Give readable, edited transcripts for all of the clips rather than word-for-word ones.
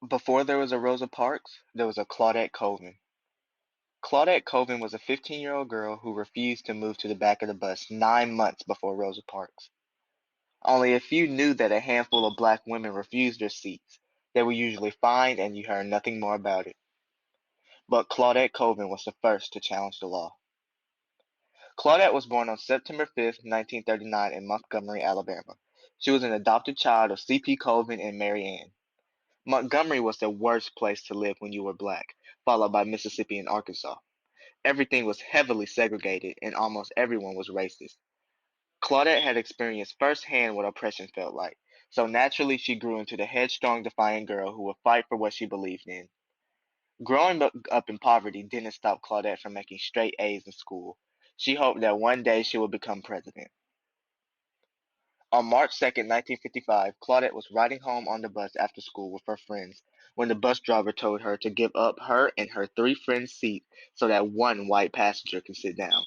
Before there was a Rosa Parks, there was a Claudette Colvin. Claudette Colvin was a 15-year-old girl who refused to move to the back of the bus 9 months before Rosa Parks. Only a few knew that a handful of black women refused their seats. They were usually fined and you heard nothing more about it. But Claudette Colvin was the first to challenge the law. Claudette was born on September 5, 1939 in Montgomery, Alabama. She was an adopted child of C.P. Colvin and Mary Ann. Montgomery was the worst place to live when you were black, followed by Mississippi and Arkansas. Everything was heavily segregated and almost everyone was racist. Claudette had experienced firsthand what oppression felt like, so naturally she grew into the headstrong, defiant girl who would fight for what she believed in. Growing up in poverty didn't stop Claudette from making straight A's in school. She hoped that one day she would become president. On March 2nd, 1955, Claudette was riding home on the bus after school with her friends when the bus driver told her to give up her and her three friends' seat so that one white passenger can sit down.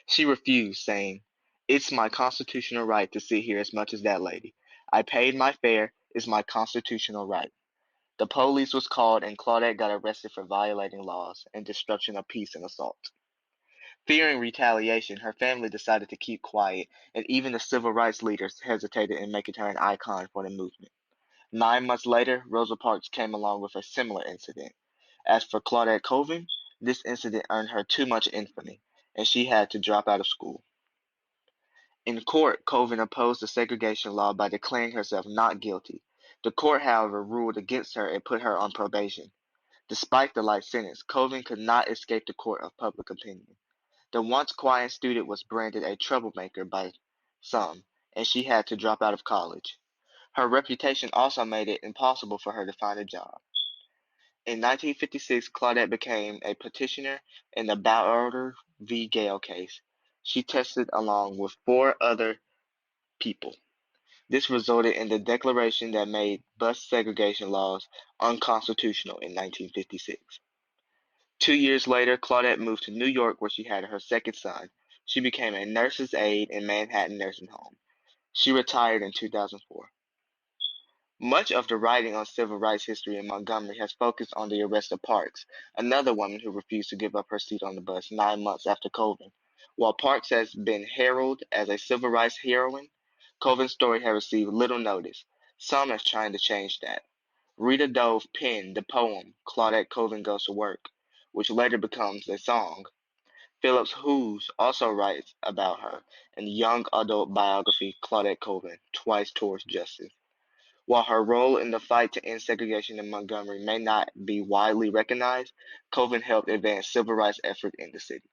She refused, saying, "It's my constitutional right to sit here as much as that lady. I paid my fare. It's my constitutional right." The police was called and Claudette got arrested for violating laws and disruption of peace and assault. Fearing retaliation, her family decided to keep quiet, and even the civil rights leaders hesitated in making her an icon for the movement. 9 months later, Rosa Parks came along with a similar incident. As for Claudette Colvin, this incident earned her too much infamy, and she had to drop out of school. In court, Colvin opposed the segregation law by declaring herself not guilty. The court, however, ruled against her and put her on probation. Despite the light sentence, Colvin could not escape the court of public opinion. The once quiet student was branded a troublemaker by some, and she had to drop out of college. Her reputation also made it impossible for her to find a job. In 1956, Claudette became a petitioner in the Bowder v. Gale case. She tested along with four other people. This resulted in the declaration that made bus segregation laws unconstitutional in 1956. 2 years later, Claudette moved to New York where she had her second son. She became a nurse's aide in Manhattan Nursing Home. She retired in 2004. Much of the writing on civil rights history in Montgomery has focused on the arrest of Parks, another woman who refused to give up her seat on the bus 9 months after Colvin. While Parks has been heralded as a civil rights heroine, Colvin's story has received little notice. Some are trying to change that. Rita Dove penned the poem Claudette Colvin Goes to Work, which later becomes a song. Phillips Hughes also writes about her in the young adult biography Claudette Colvin, Twice Towards Justice. While her role in the fight to end segregation in Montgomery may not be widely recognized, Colvin helped advance civil rights efforts in the city.